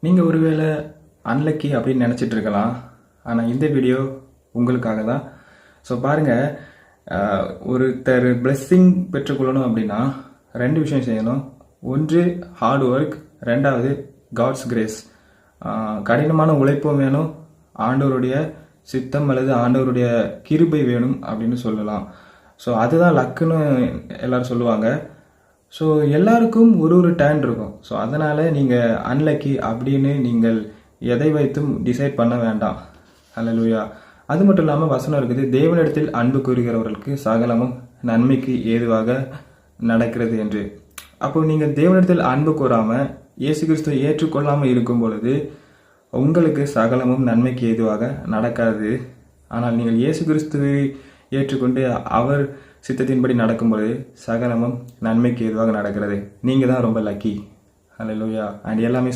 நீங்கள் ஒருவேளை அன்லக்கி அப்படின்னு நினச்சிட்டு இருக்கலாம். ஆனால் இந்த வீடியோ உங்களுக்காக தான். ஸோ பாருங்கள், ஒருத்தர் பிளெஸ்ஸிங் பெற்றுக்கொள்ளணும் அப்படின்னா 2 விஷயம் செய்யணும். ஒன்று ஹார்ட் ஒர்க், 2வது காட்ஸ் கிரேஸ். கடினமான உழைப்பும் வேணும், ஆண்டவருடைய சித்தம் அல்லது ஆண்டவருடைய கிருபை வேணும் அப்படின்னு சொல்லலாம். ஸோ அதுதான் லக்குன்னு எல்லோரும் சொல்லுவாங்க. ஸோ எல்லாருக்கும் ஒரு டேன் இருக்கும். ஸோ அதனால் நீங்கள் அன்லக்கி அப்படின்னு நீங்கள் எதை வைத்தும் டிசைட் பண்ண வேண்டாம். ஹல்லேலூயா. அது மட்டும் இல்லாமல் வசனம் இருக்குது, தேவனிடத்தில் அன்பு கூறுகிறவர்களுக்கு சகலமும் நன்மைக்கு ஏதுவாக நடக்கிறது என்று. அப்போ நீங்கள் தேவனிடத்தில் அன்பு கூறாமல் இயேசு கிறிஸ்துவை ஏற்றுக்கொள்ளாமல் இருக்கும் பொழுது உங்களுக்கு சகலமும் நன்மைக்கு ஏதுவாக நடக்காது. ஆனால் நீங்கள் இயேசு கிறிஸ்துவை ஏற்றுக்கொண்டு அவர் சித்தத்தின்படி நடக்கும்போது சகலமும் நன்மைக்கு ஏதுவாக நடக்கிறது. நீங்கள் தான் ரொம்ப லக்கி. ஹல்லேலூயா. அண்ட் எல்லாமே